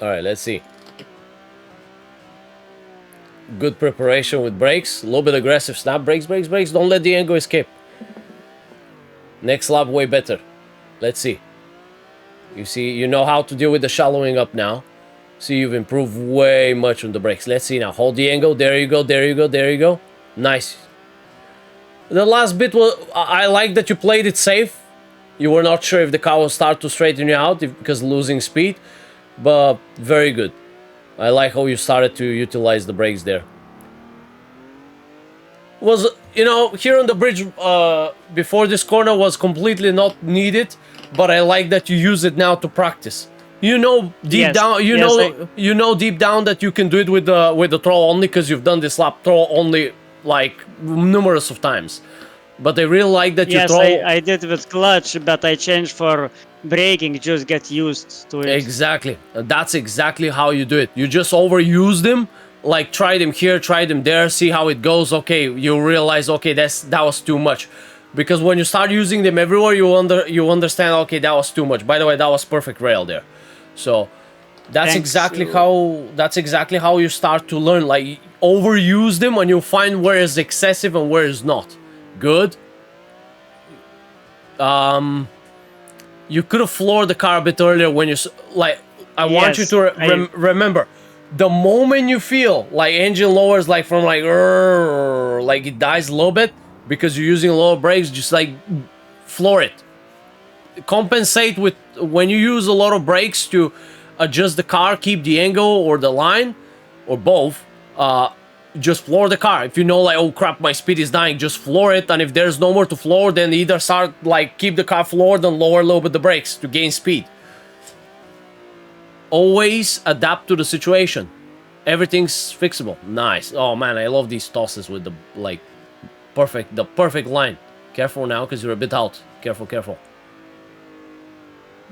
All right, let's see. Good preparation with brakes. A little bit aggressive snap. Brakes, brakes, brakes. Don't let the angle escape. Next lap, way better. Let's see. You see, you know how to deal with the shallowing up now. See, you've improved way much on the brakes. Let's see now. Hold the angle. There you go, there you go, there you go. Nice. The last bit was... I like that you played it safe. You were not sure if the car will start to straighten you out because losing speed. But very good. I like how you started to utilize the brakes there. Was, you know, here on the bridge before this corner was completely not needed, but I like that you use it now to practice. You know deep down, you know deep down that you can do it with the throw only because you've done this lap throw only like numerous of times. But I really like that you throw. Yes, I did with clutch, but I changed for braking. Just get used to it. Exactly. That's exactly how you do it. You just overuse them. Like, try them here, try them there, see how it goes. Okay, you realize, okay, that was too much. Because when you start using them everywhere, you understand, okay, that was too much. By the way, that was perfect rail there. So that's exactly how you start to learn. Like, overuse them and you'll find where is excessive and where is not. Good. You could have floored the car a bit earlier when you like. I want you to remember. The moment you feel like engine lowers, like from like it dies a little bit because you're using lower brakes, just like floor it. Compensate with when you use a lot of brakes to adjust the car, keep the angle or the line, or both. Just floor the car. If you know like, oh crap, my speed is dying, just floor it. And if there's no more to floor, then either start like keep the car floored and lower a little bit the brakes to gain speed. Always adapt to the situation. Everything's fixable. Nice. Oh man, I love these tosses with the like the perfect line. Careful now because you're a bit out. Careful, careful.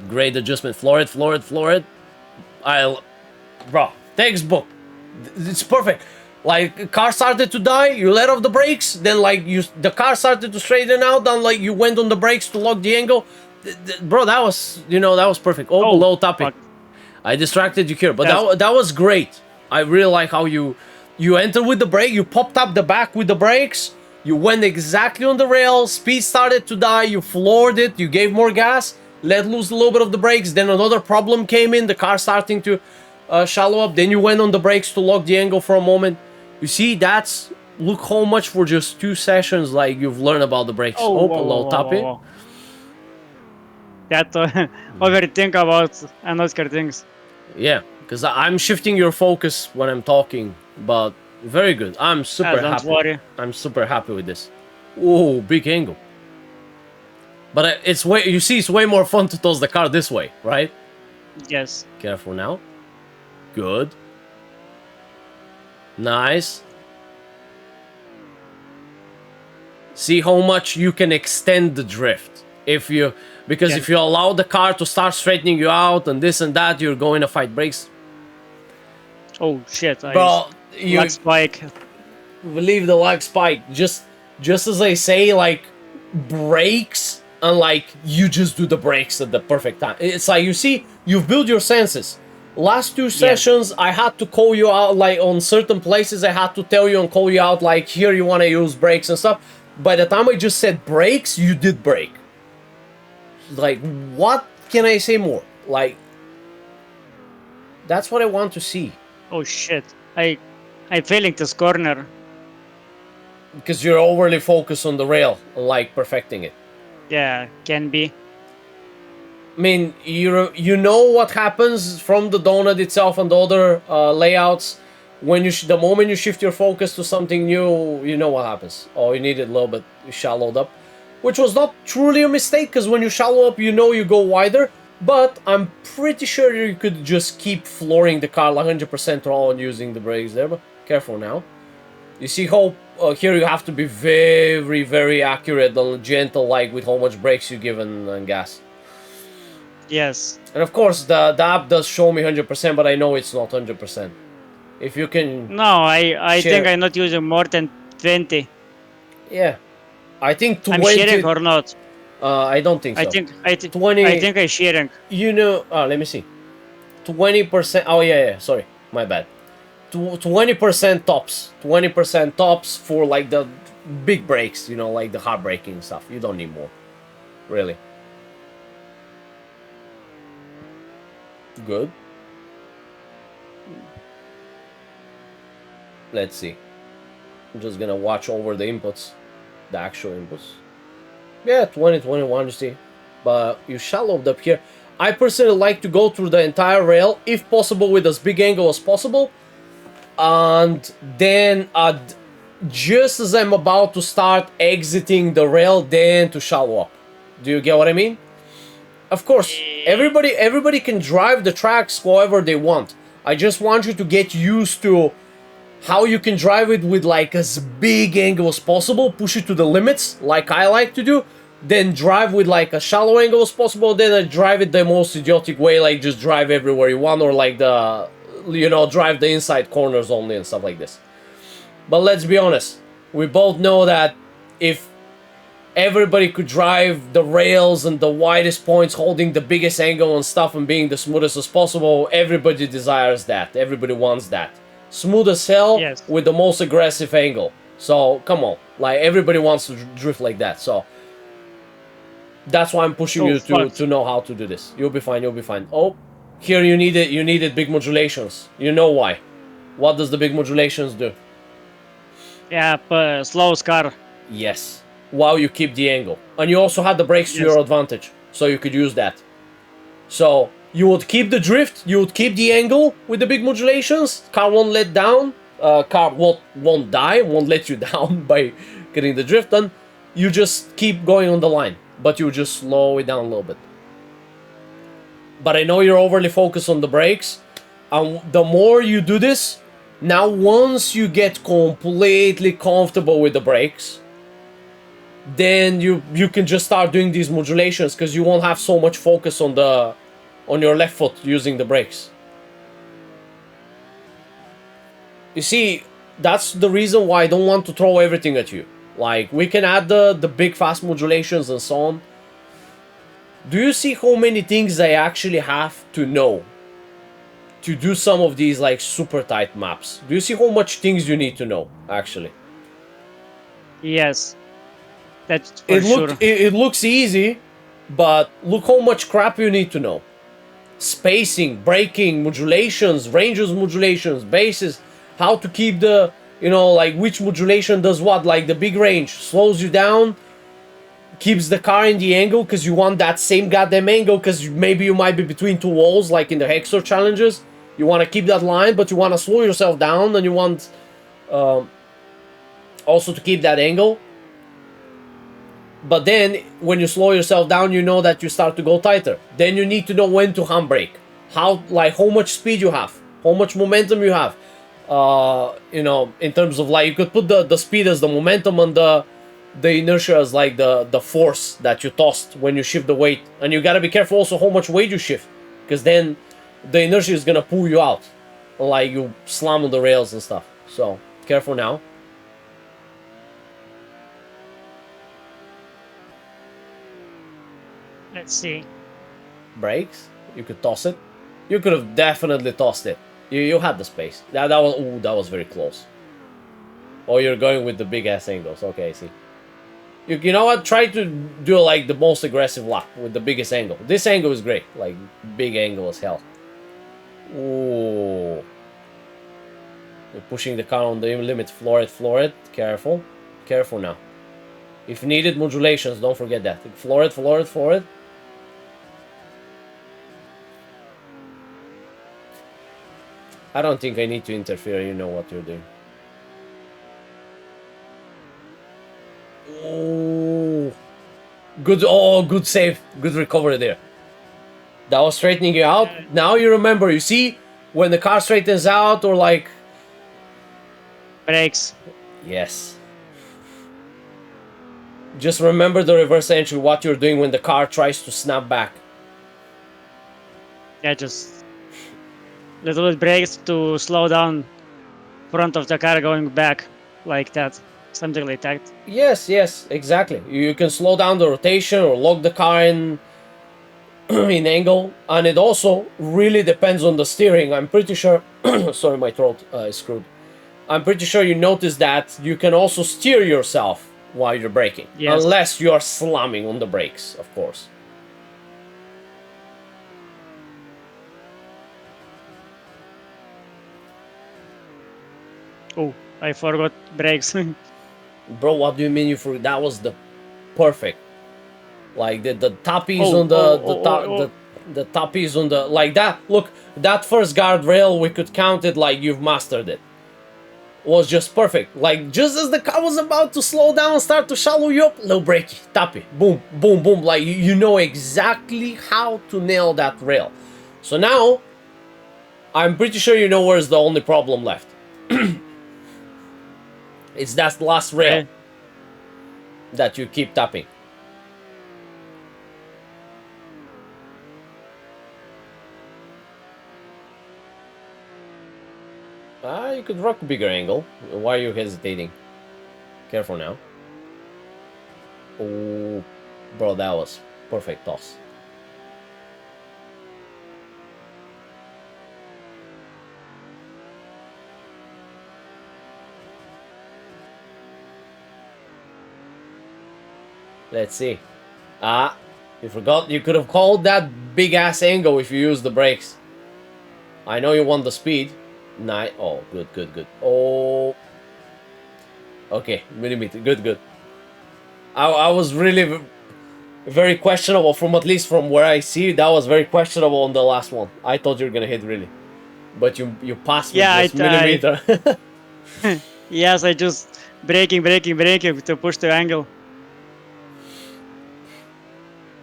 Great adjustment. Floor it, floor it, floor it. Bro, textbook. It's perfect. Like, car started to die, you let off the brakes, then like the car started to straighten out, then like you went on the brakes to lock the angle. Bro, that was, you know, that was perfect. Oh, below tapping. I distracted you here, but that was great. I really like how you entered with the brake, you popped up the back with the brakes, you went exactly on the rail, speed started to die, you floored it, you gave more gas, let loose a little bit of the brakes, then another problem came in, the car starting to shallow up, then you went on the brakes to lock the angle for a moment. You see, look how much for just 2 sessions like you've learned about the brakes. Low tapping. That overthink about unnecessary things. Yeah, because I'm shifting your focus when I'm talking, but very good. I'm super happy. Don't worry. I'm super happy with this. Oh, big angle. But it's way more fun to toss the car this way, right? Yes. Careful now. Good. Nice. See how much you can extend the drift if you allow the car to start straightening you out and this and that, you're going to fight brakes. Oh shit! Bro, lag spike. Leave the lag spike. Just as I say, like brakes, and like you just do the brakes at the perfect time. It's like you see, you've built your senses. Last 2 sessions, I had to call you out, like, on certain places, I had to tell you and call you out, like, here you want to use brakes and stuff. By the time I just said brakes, you did brake. Like, what can I say more? Like, that's what I want to see. Oh, shit. I'm failing this corner. Because you're overly focused on the rail, like, perfecting it. Yeah, can be. I mean, you know what happens from the donut itself and the other layouts. When the moment you shift your focus to something new, you know what happens. Oh, you need it a little bit shallowed up, which was not truly a mistake because when you shallow up, you know you go wider. But I'm pretty sure you could just keep flooring the car 100% raw and using the brakes there. But careful now. You see how here you have to be very, very accurate and gentle, like with how much brakes you give and gas. Yes. And of course, the app does show me 100%, but I know it's not 100%. If you can... No, I think I'm not using more than 20. Yeah. I think 20... I'm sharing or not? I don't think so. 20... I think I'm sharing. You know... let me see. 20%. Oh yeah, sorry, my bad. 20% tops. 20% tops for like the big breaks, you know, like the hard braking stuff. You don't need more, really. Good. Let's see. I'm just gonna watch over the inputs, the actual inputs. Yeah, 2021, you see. But you shallowed up here. I personally like to go through the entire rail, if possible with as big angle as possible. And then just as I'm about to start exiting the rail, then to shallow up. Do you get what I mean? Of course, everybody can drive the tracks however they want. I just want you to get used to how you can drive it with like as big angle as possible, push it to the limits, like I like to do, then drive with like a shallow angle as possible, then I drive it the most idiotic way, like just drive everywhere you want, or like the, you know, drive the inside corners only and stuff like this. But let's be honest, we both know that if everybody could drive the rails and the widest points, holding the biggest angle and stuff and being the smoothest as possible, everybody desires that, everybody wants that. Smooth as hell, Yes. with the most aggressive angle. So come on, like everybody wants to drift like that. So that's why I'm pushing you to know how to do this. You'll be fine. You'll be fine. Oh, here you needed big modulations. You know why? What does the big modulations do? Yeah, slows car. Yes. While you keep the angle, and you also had the brakes to Yes. your advantage, so you could use that. So you would keep the drift, you would keep the angle with the big modulations. Car won't let down. Car won't die, won't let you down by getting the drift done. You just keep going on the line, but you just slow it down a little bit. But I know you're overly focused on the brakes, and the more you do this, now once you get completely comfortable with the brakes, then you can just start doing these modulations, because you won't have so much focus on your left foot using the brakes. You see, that's the reason why I don't want to throw everything at you. Like, we can add the big fast modulations and so on. Do you see how many things I actually have to know to do some of these like super tight maps? Do you see how much things you need to know, actually? Yes. That's for sure. It looks easy, but look how much crap you need to know. Spacing, braking, modulations, ranges modulations, bases, how to keep the, you know, like which modulation does what, like the big range slows you down, keeps the car in the angle because you want that same goddamn angle, because maybe you might be between two walls like in the Hexor challenges. You want to keep that line, but you want to slow yourself down, and you want also to keep that angle. But then when you slow yourself down, you know that you start to go tighter. Then you need to know when to handbrake, how much speed you have, how much momentum you have. You know, in terms of like, you could put the speed as the momentum, and the inertia as like the force that you tossed when you shift the weight. And you gotta be careful also how much weight you shift, because then the inertia is gonna pull you out, like you slam on the rails and stuff. So careful now. Let's see. Brakes, you could toss it. You could have definitely tossed it. You had the space. That was very close. Oh, you're going with the big ass angles. Okay, I see. You know what? Try to do like the most aggressive lap with the biggest angle. This angle is great. Like, big angle as hell. Ooh. You're pushing the car on the limit. Floor it. Careful. Careful now. If needed, modulations. Don't forget that. Floor it. I don't think I need to interfere. You know what you're doing. Oh, good. Oh, good save. Good recovery there. That was straightening you out. Now you remember. You see, when the car straightens out, or like... Brakes. Yes. Just remember the reverse entry, what you're doing when the car tries to snap back. Yeah, just little bit brakes to slow down front of the car going back, like that. Something like that. Yes, exactly. You can slow down the rotation or lock the car in. in angle, and it also really depends on the steering. I'm pretty sure. Sorry, my throat is screwed. I'm pretty sure you noticed that you can also steer yourself while you're braking, Yes. unless you are slamming on the brakes, of course. Oh, I forgot brakes. Bro, what do you mean you forgot? That was the perfect. Like the top is Oh, on the oh, the oh, top oh, oh. the top is on the like that. Look, that first guardrail we could count it like you've mastered it. Was just perfect. Like just as the car was about to slow down, start to shallow you up, little brake, tappy, boom, boom, boom. Like you know exactly how to nail that rail. So now, I'm pretty sure you know where's the only problem left. It's that last rail Okay. that you keep tapping. You could rock a bigger angle. Why are you hesitating? Careful now. Oh, bro, that was perfect toss. Let's see. You forgot you could have called that big ass angle if you used the brakes. I know you want the speed. Oh, good, good, good. Oh. Okay, millimeter. Good, good. I was really very questionable from at least from where I see. That was very questionable on the last one. I thought you were gonna hit really. But you passed with Yeah, just millimeter. yes, I just braking to push the angle.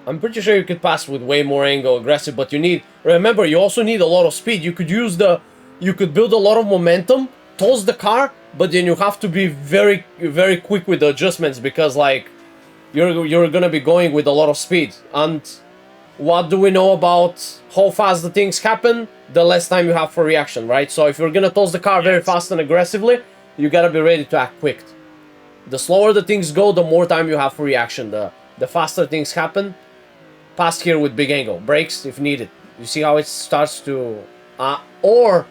I'm pretty sure you could pass with way more angle aggressive, but remember, you also need a lot of speed. You could build a lot of momentum, toss the car, but then you have to be very, very quick with the adjustments because like, you're gonna be going with a lot of speed. And what do we know about how fast the things happen? The less time you have for reaction, right? So if you're gonna toss the car very Yes. fast and aggressively, you gotta be ready to act quick. The slower the things go, the more time you have for reaction. The faster things happen. Past here with big angle. Brakes if needed. You see how it starts to... or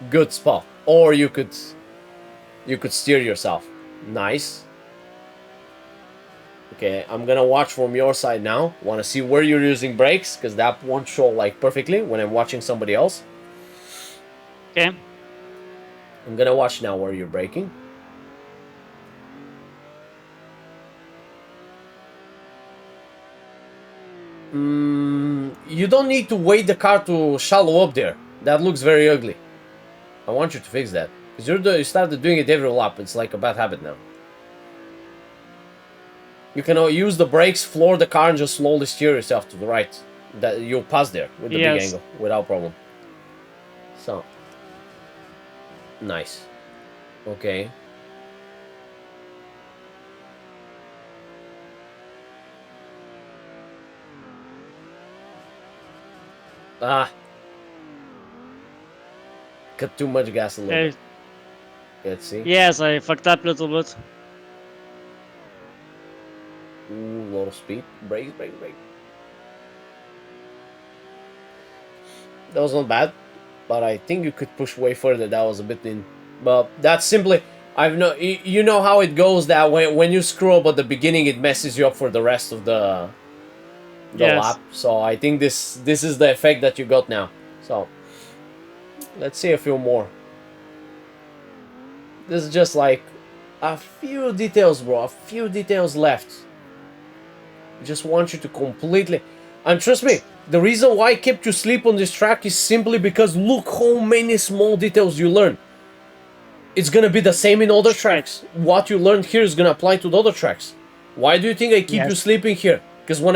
good spot. Or you could steer yourself. Nice. Okay, I'm gonna watch from your side now. Wanna see where you're using brakes, because that won't show like perfectly when I'm watching somebody else. Okay. I'm gonna watch now where you're braking. You don't need to wait the car to shallow up there. That looks very ugly. I want you to fix that. Because you started doing it every lap. It's like a bad habit now. You can use the brakes, floor the car, and just slowly steer yourself to the right. That you'll pass there with the big Yes. angle without problem. So. Nice. Okay. Got too much gas a little Okay. bit. Let's see. Yes, I fucked up a little bit. Ooh, low speed. Brake, brake, brake. That was not bad, but I think you could push way further. That was a bit in. But that's simply, you know how it goes that when you screw up at the beginning, it messes you up for the rest of the Yes. lap. So I think this is the effect that you got now. So let's see a few more. This is just like a few details, bro. A few details left. Just want you to completely... And trust me, the reason why I kept you asleep on this track is simply because look how many small details you learn. It's gonna be the same in other tracks. What you learned here is gonna apply to the other tracks. Why do you think I keep you sleeping here? Because when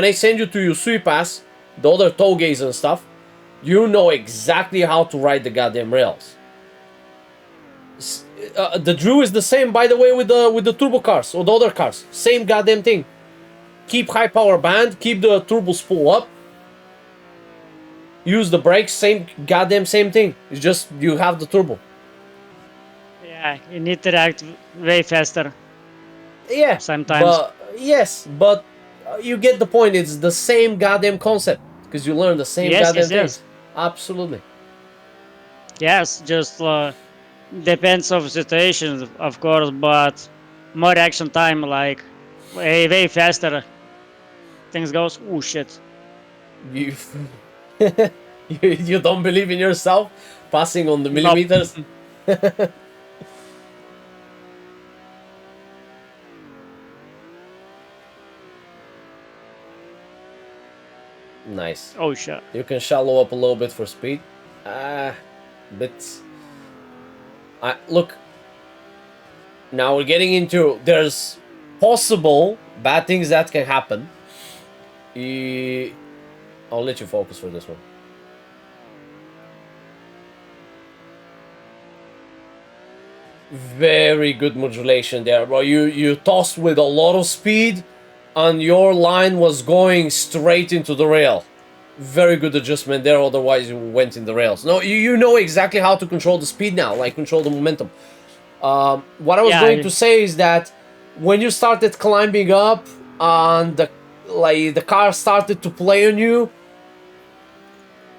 I send you to Yusui Pass, the other togeis and stuff, you know exactly how to ride the goddamn rails. The Drew is the same, by the way, with the turbo cars or the other cars. Same goddamn thing. Keep high power band, keep the turbo spool up. Use the brakes, same thing. It's just you have the turbo. Yeah, you need to react way faster. Yeah, Sometimes. but yes, but You get the point. It's the same goddamn concept because you learn the same Yes, goddamn yes, yes. things. Absolutely. Yes, just depends of situation, of course, but more action time, like way faster things goes. Oh shit! You, you don't believe in yourself, passing on the Nope. millimeters. Nice. Oh shit! You can shallow up a little bit for speed. But look. Now we're getting into there's possible bad things that can happen. I'll let you focus for this one. Very good modulation there, bro. You tossed with a lot of speed, and your line was going straight into the rail. Very good adjustment there. Otherwise, you went in the rails. No, you know exactly how to control the speed now, like control the momentum. What I was going to say is that when you started climbing up and the car started to play on you,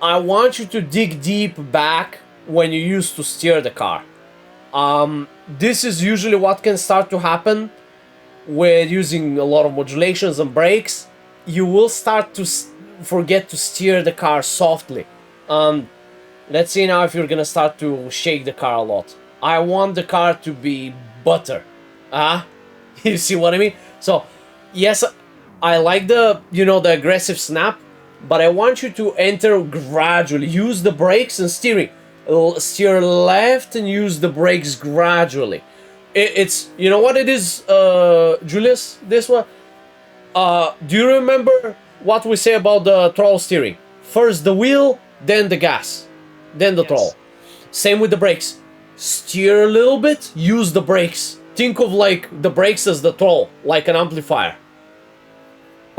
I want you to dig deep back when you used to steer the car. This is usually what can start to happen with using a lot of modulations and brakes. You will start to forget to steer the car softly. Let's see now if you're gonna start to shake the car a lot. I want the car to be butter. You see what I mean? So, yes, I like the aggressive snap, but I want you to enter gradually. Use the brakes and steering. Steer left and use the brakes gradually. It's you know what it is, Julius. This one. Do you remember what we say about the throttle steering? First the wheel, then the gas, then the throttle. Same with the brakes. Steer a little bit, use the brakes. Think of like the brakes as the throttle, like an amplifier.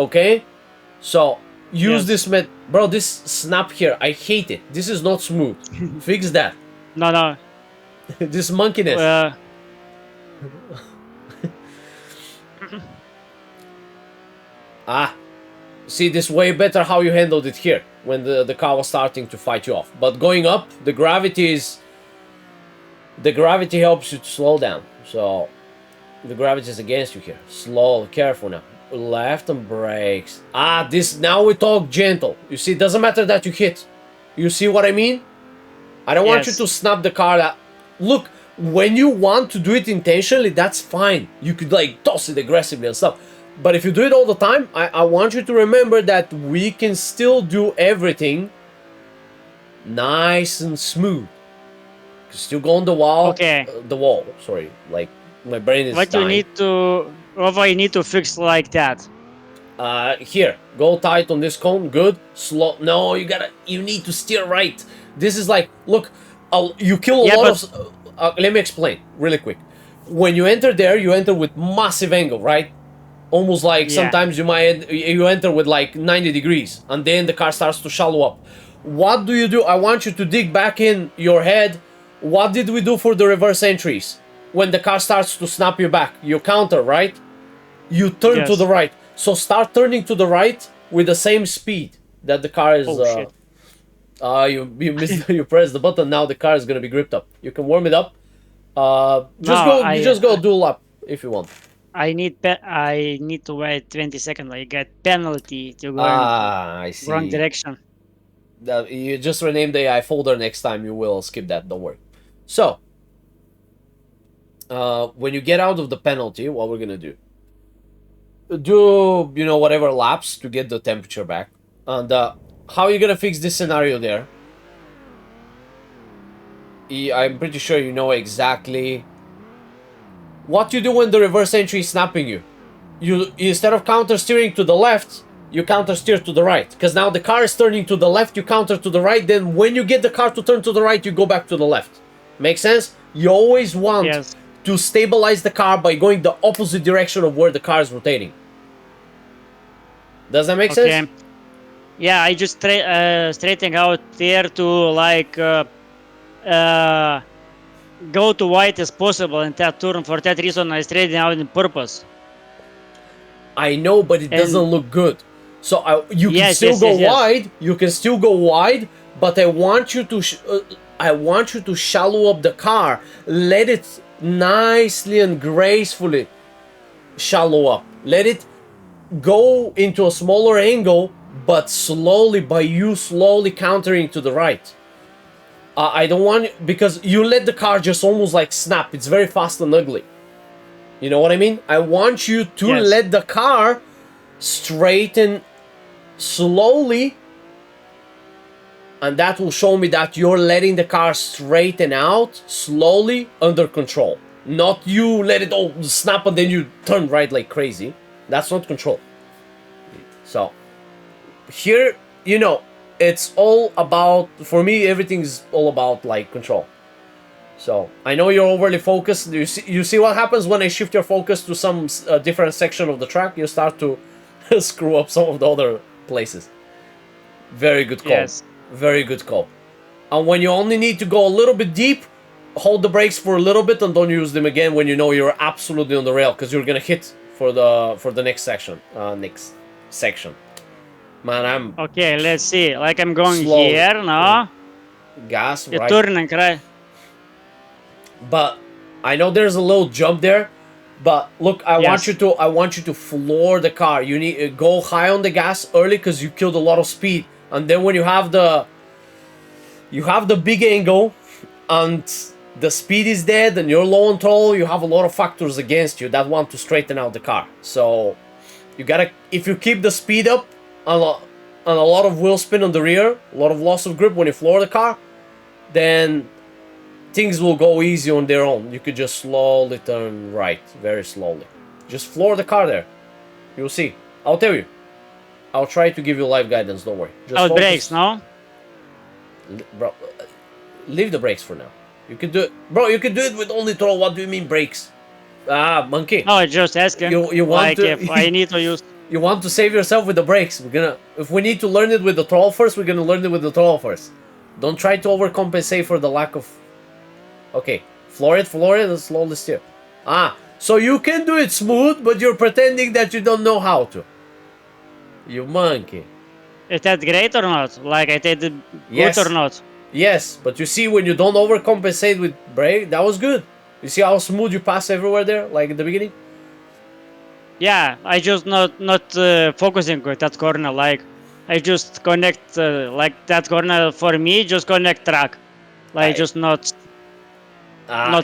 Okay? So, use this bro, this snap here, I hate it. This is not smooth. Fix that. No. This monkeyness. See, this way better how you handled it here when the car was starting to fight you off. But going up, the gravity helps you to slow down. So the gravity is against you here. Slow, careful now. Left and brakes. This now we talk gentle. You see, it doesn't matter that you hit. You see what I mean? I don't want you to snap the car. Look, when you want to do it intentionally, that's fine. You could like toss it aggressively and stuff. But if you do it all the time, I want you to remember that we can still do everything nice and smooth. You can still go on the wall. Okay. The wall, sorry. Like, my brain is what dying. What I need to fix like that? Here, go tight on this cone. Good. Slow. No, you need to steer right. This is like, look, you kill a lot of... let me explain really quick. When you enter there, you enter with massive angle, right? Almost like sometimes you enter with like 90 degrees and then the car starts to shallow up. What do you do? I want you to dig back in your head. What did we do for the reverse entries? When the car starts to snap you back, you counter, right? You turn to the right. So start turning to the right with the same speed that the car is... shit. You missed, you press the button, now the car is gonna be gripped up. You can warm it up. Just go do a lap if you want. I need to wait 20 seconds. I get penalty to go I see. wrong direction. You just rename the AI folder. Next time you will skip that. Don't worry. So, when you get out of the penalty, what we're gonna do? Do whatever laps to get the temperature back. And how are you gonna fix this scenario there? I'm pretty sure you know exactly what you do when the reverse entry is snapping you. You instead of counter steering to the left, you counter steer to the right. Because now the car is turning to the left, you counter to the right. Then when you get the car to turn to the right, you go back to the left. Make sense? You always want to stabilize the car by going the opposite direction of where the car is rotating. Does that make sense? Yeah, I just straightening out there to like go to wide as possible in that turn. For that reason, I straighten out on purpose. I know, but it doesn't look good. So you can still go wide. You can still go wide, but I want you to shallow up the car. Let it nicely and gracefully shallow up. Let it go into a smaller angle, but slowly, by you slowly countering to the right. I don't want, because you let the car just almost like snap. It's very fast and ugly. You know what I mean? I want you to let the car straighten slowly, and that will show me that you're letting the car straighten out slowly, under control. Not you let it all snap and then you turn right like crazy. That's not control. So here, you know, it's all about, for me, everything's all about like control. So I know you're overly focused. You see what happens when I shift your focus to some different section of the track? You start to screw up some of the other places. Very good call. Yes. Very good call. And when you only need to go a little bit deep, hold the brakes for a little bit and don't use them again when you know you're absolutely on the rail, because you're gonna hit for the next section. Man, I'm Okay, let's see. Like I'm going slow. here now. Gas, You're right? turning, right? But I know there's a little jump there. But look, I want you to floor the car. You need go high on the gas early because you killed a lot of speed, and then when you have the big angle and the speed is dead and you're low on throttle, you have a lot of factors against you that want to straighten out the car. So you gotta, if you keep the speed up and a lot of wheel spin on the rear, a lot of loss of grip when you floor the car, then things will go easy on their own. You could just slowly turn right, very slowly. Just floor the car there. You'll see. I'll tell you. I'll try to give you live guidance, don't worry. Just brakes, no? Bro, leave the brakes for now. You can do it. Bro, you can do it with only throttle. What do you mean brakes? Ah, monkey. No, just asking. You want like to, if I need to use... You want to save yourself with the brakes. If we need to learn it with the throttle first, we're gonna learn it with the throttle first. Don't try to overcompensate for the lack of... Okay, floor it, and slowly steer. Ah, so you can do it smooth, but you're pretending that you don't know how to. You monkey. Is that great or not? Like I did it good or not? Yes, but you see, when you don't overcompensate with brake, that was good. You see how smooth you pass everywhere there, like in the beginning? Yeah, I just not focusing with that corner. Like I just connect like that corner for me. Just connect track, like just not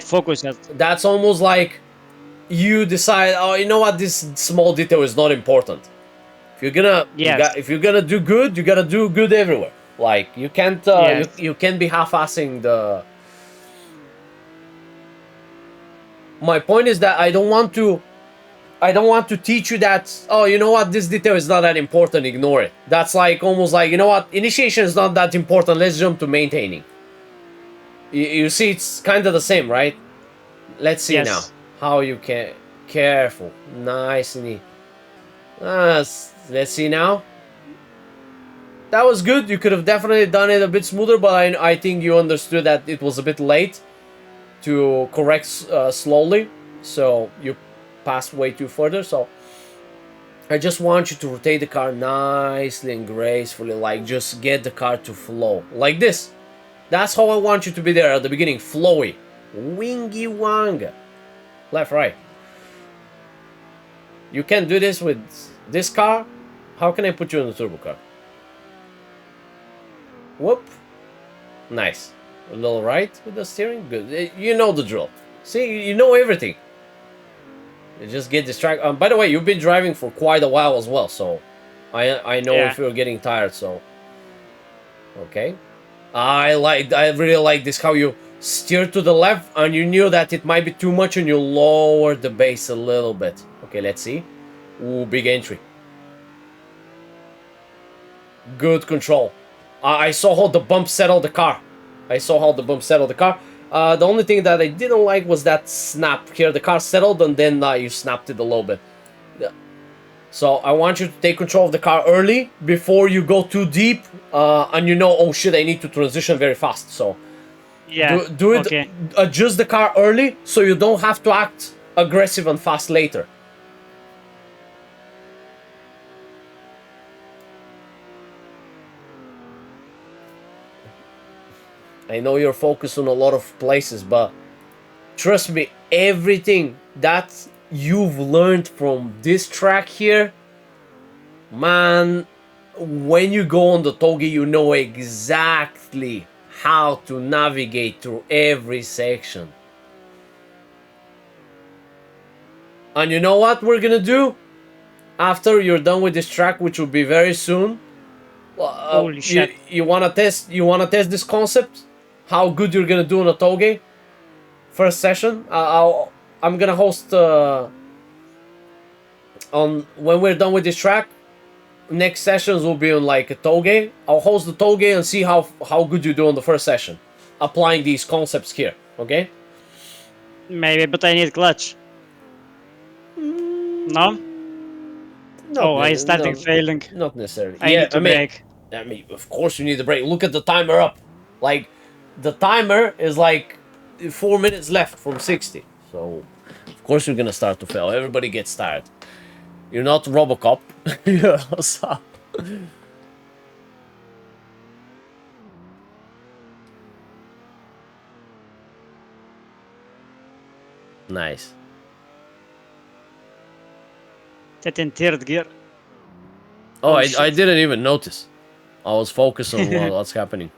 focus it. That's almost like you decide, oh, you know what, this small detail is not important. If you're gonna, if you're gonna do good, you gotta do good everywhere. Like you can't, you can't be half-assing the. My point is that I don't want to teach you that, oh, you know what, this detail is not that important, ignore it. That's like almost like, you know what, initiation is not that important, let's jump to maintaining. You see, it's kind of the same, right? Let's see now how you can. Careful, nice and neat. Let's see now. That was good. You could have definitely done it a bit smoother, but I think you understood that it was a bit late to correct slowly, so you passed way too further. So I just want you to rotate the car nicely and gracefully, like just get the car to flow like this. That's how I want you to be there at the beginning, flowy, wingy wanga, left, right. You can do this with this car. How can I put you in the turbo car? Whoop, nice. A little right with the steering, good. You know the drill. See, you know everything. You just get distracted. By the way, you've been driving for quite a while as well, so I know if you're getting tired. So okay, I really like this, how you steer to the left and you knew that it might be too much and you lower the base a little bit. Okay, let's see. Ooh, big entry. Good control. I saw how the bump settled the car. The only thing that I didn't like was that snap here. The car settled and then you snapped it a little bit. So I want you to take control of the car early before you go too deep and you know, oh shit, I need to transition very fast. So do it. Okay. Adjust the car early so you don't have to act aggressive and fast later. I know you're focused on a lot of places, but trust me, everything that you've learned from this track here, man, when you go on the Togi, you know exactly how to navigate through every section. And you know what we're gonna do? After you're done with this track, which will be very soon, Holy shit. you wanna test this concept? How good you're gonna do on a Toge? First session, I'm gonna host on when we're done with this track. Next sessions will be on like a Toge. I'll host the Toge and see how good you do on the first session, applying these concepts here. Okay? Maybe, but I need clutch. No? Oh, I starting failing. Not necessarily. I need to brake. I mean, of course you need a break. Look at the timer up. Like, the timer is like 4 minutes left from 60. So, of course you're gonna start to fail. Everybody gets tired. You're not Robocop. So. Nice. Set in third gear. Oh, I didn't even notice. I was focused on what's happening.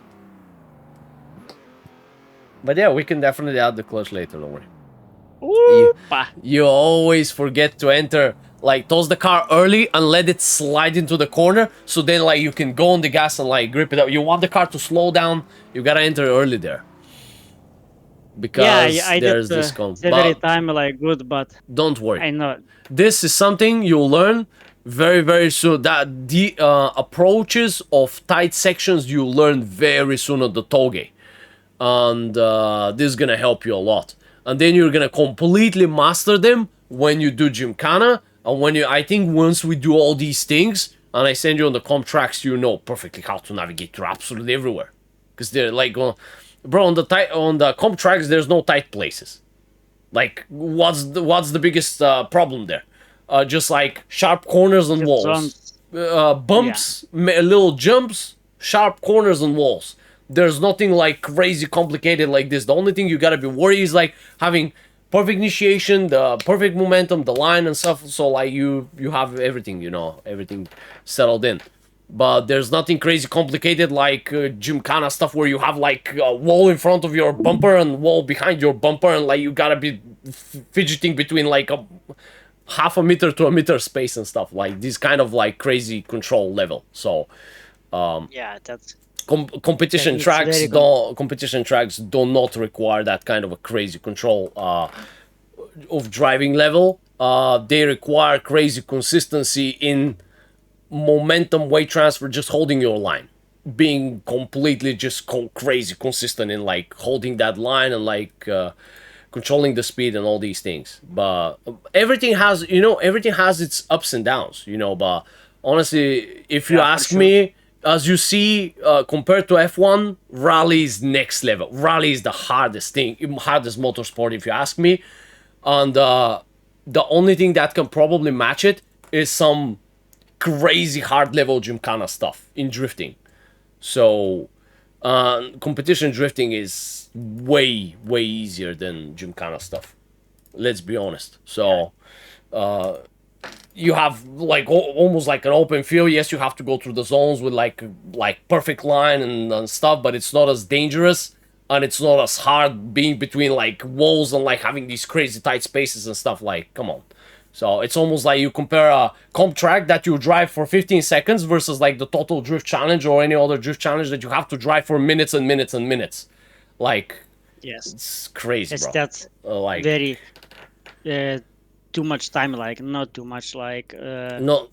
But yeah, we can definitely add the clutch later, don't worry. You always forget to enter, like, toss the car early and let it slide into the corner, so then, like, you can go on the gas and, like, grip it up. You want the car to slow down, you gotta enter early there. Because I there's did this comp. every time like good, but don't worry. I know. This is something you'll learn very, very soon. That the approaches of tight sections you'll learn very soon on the Toge. And this is gonna help you a lot. And then you're gonna completely master them when you do Gymkhana. And when I think once we do all these things, and I send you on the comp tracks, you know perfectly how to navigate through absolutely everywhere. Because they're like, bro, on the comp tracks, there's no tight places. Like, what's the biggest problem there? Just like sharp corners and walls, bumps, little jumps, sharp corners and walls. There's nothing like crazy complicated like this. The only thing you gotta be worried is like having perfect initiation, the perfect momentum, the line and stuff. So like you have everything, you know, everything settled in. But there's nothing crazy complicated like Gymkhana stuff where you have like a wall in front of your bumper and wall behind your bumper, and like you gotta be fidgeting between like a half a meter to a meter space and stuff. Like this kind of like crazy control level. So yeah, that's competition tracks do not require that kind of a crazy control of driving level. They require crazy consistency in momentum, weight transfer, just holding your line, being completely just crazy consistent in like holding that line and like controlling the speed and all these things. But everything has its ups and downs, you know. But honestly, if you ask me, as you see, compared to F1, rally is next level. Rally is the hardest motorsport, if you ask me. And the only thing that can probably match it is some crazy hard level Gymkhana stuff in drifting. So competition drifting is way easier than Gymkhana stuff. Let's be honest. So you have like almost like an open field. Yes, you have to go through the zones with like perfect line and stuff, but it's not as dangerous and it's not as hard being between like walls and like having these crazy tight spaces and stuff. Like, come on. So it's almost like you compare a comp track that you drive for 15 seconds versus like the total drift challenge or any other drift challenge that you have to drive for minutes and minutes and minutes. Like, yes, it's crazy, bro. That's like very too much time, like not too much, like amount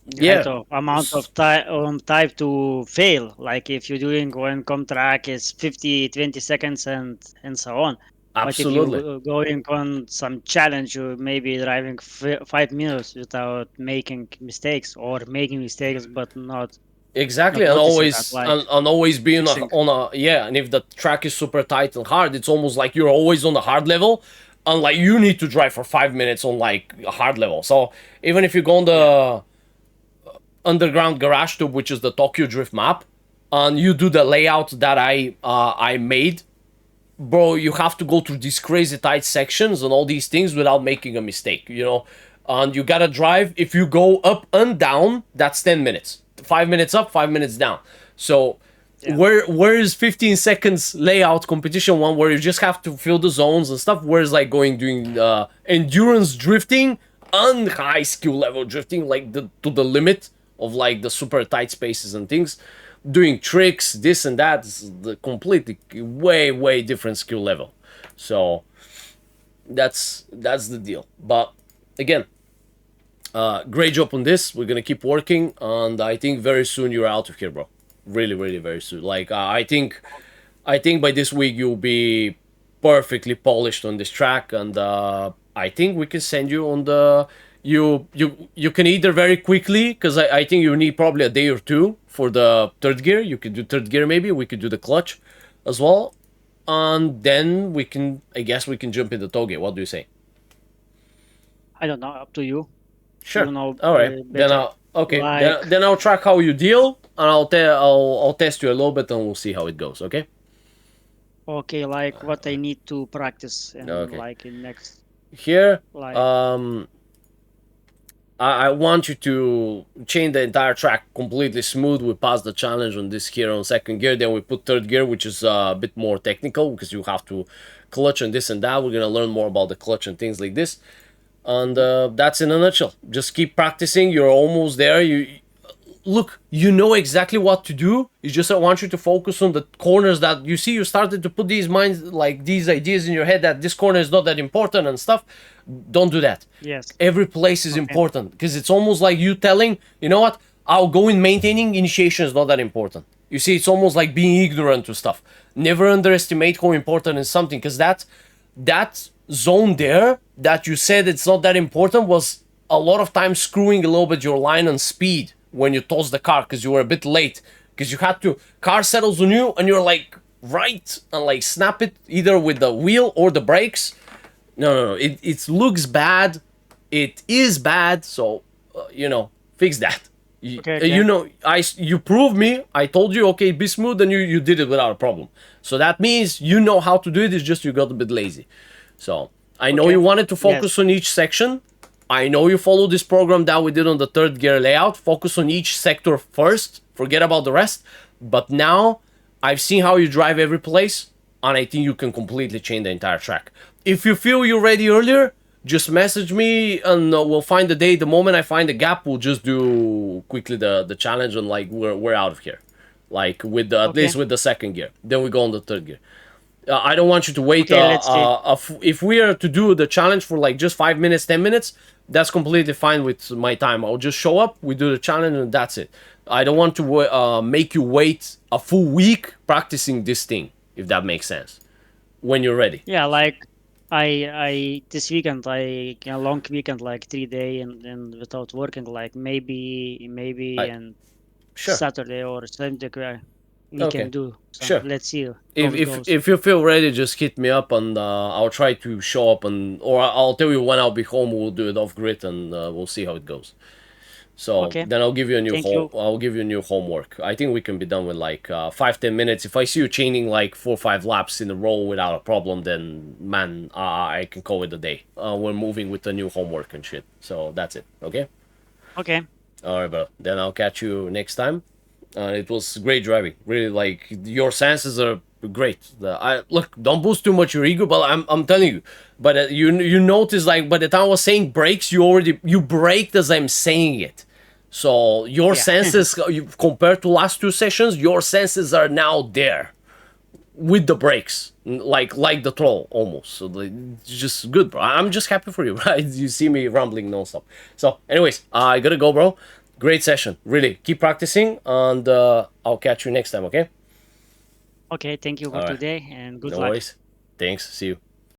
of time to fail. Like if you're doing one comp track is 50-20 seconds and so on. Absolutely. But if you're going on some challenge, you may be driving 5 minutes without making mistakes, or making mistakes but not exactly, and always being on a and if the track is super tight and hard, it's almost like you're always on the hard level, and like you need to drive for 5 minutes on like a hard level. So even if you go on the underground garage tube, which is the Tokyo drift map, and you do the layout that I made bro, you have to go through these crazy tight sections and all these things without making a mistake, you know. And you gotta drive. If you go up and down, that's 10 minutes. 5 minutes up, 5 minutes down. So Yeah. where is 15 seconds layout competition one where you just have to fill the zones and stuff? Where's like going doing endurance drifting and high skill level drifting, like to the limit of like the super tight spaces and things, doing tricks, this and that. Is the completely way different skill level. So that's the deal. But again, great job on this. We're gonna keep working, and I think very soon you're out of here, bro. Really very soon. Like I think by this week you'll be perfectly polished on this track, and I think we can send you on the you can either very quickly, because I think you need probably a day or two for the third gear. You could do third gear, maybe we could do the clutch as well, and then we can, I guess we can jump into toge. What do you say? I don't know. Up to you. Sure. You know All right. Then better. I'll okay. Like, Then I'll track how you deal, and I'll test you a little bit, and we'll see how it goes. Okay. okay, like what I need to practice and Okay. like in next, Here, like, I want you to change the entire track completely smooth. We pass the challenge on this here on second gear. Then we put third gear, which is a bit more technical because you have to clutch and this and that. We're gonna learn more about the clutch and things like this. And that's in a nutshell. Just keep practicing. You're almost there. You look, you know exactly what to do. It's just I want you to focus on the corners that you see. You started to put these minds, like these ideas in your head that this corner is not that important and stuff. Don't do that. yes. Every place is Okay. important because it's almost like you telling, you know what, I'll go in maintaining. Initiation is not that important. You see, it's almost like being ignorant to stuff. Never underestimate how important is something, because that zone there that you said it's not that important was a lot of times screwing a little bit your line and speed when you toss the car because you were a bit late, because you had to, car settles on you and you're like right and like snap it either with the wheel or the brakes. No. It looks bad. It is bad. So fix that. Okay. You know, you proved me. I told you, okay, be smooth, and you did it without a problem. So that means you know how to do it. It's just you got a bit lazy. So I know Okay. you wanted to focus Yes. on each section. I know you follow this program that we did on the third gear layout. Focus on each sector first. Forget about the rest. But now I've seen how you drive every place, and I think you can completely change the entire track. If you feel you're ready earlier, just message me, and we'll find the day. The moment I find a gap, we'll just do quickly the challenge, and like we're out of here, like with the, at Okay. least with the second gear. Then we go on the third gear. I don't want you to wait. Okay, let's see. If we are to do the challenge for like just 5 minutes, 10 minutes, that's completely fine with my time. I'll just show up, we do the challenge, and that's it. I don't want to make you wait a full week practicing this thing, if that makes sense. When you're ready. Yeah, like I this weekend, like a long weekend, like 3 day and without working, like maybe I, and sure. Saturday or Sunday we Okay. can do. So Sure. let's see how If it if goes. if you feel ready, just hit me up, and I'll try to show up, or I'll tell you when I'll be home. We'll do it off grid, and we'll see how it goes. So Okay. then I'll give you a new Thank you. I'll give you a new homework. I think we can be done with like 5-10 minutes. If I see you chaining like 4 or 5 laps in a row without a problem, then man, I can call it a day. We're moving with the new homework and shit. So that's it. Okay. Okay. All right, bro. Then I'll catch you next time. It was great driving. Really, like your senses are great. Look, don't boost too much your ego, but I'm telling you. But you notice, like by the time I was saying brakes, you braked as I'm saying it. So your Yeah. senses, compared to last two sessions, your senses are now there with the brakes, like the troll almost. So it's just good, bro. I'm just happy for you, right? You see me rambling nonstop. So, anyways, I gotta go, bro. Great session, really. Keep practicing, and I'll catch you next time. Okay? Okay. Thank you for All right. today and good No luck. worries. Thanks. See you.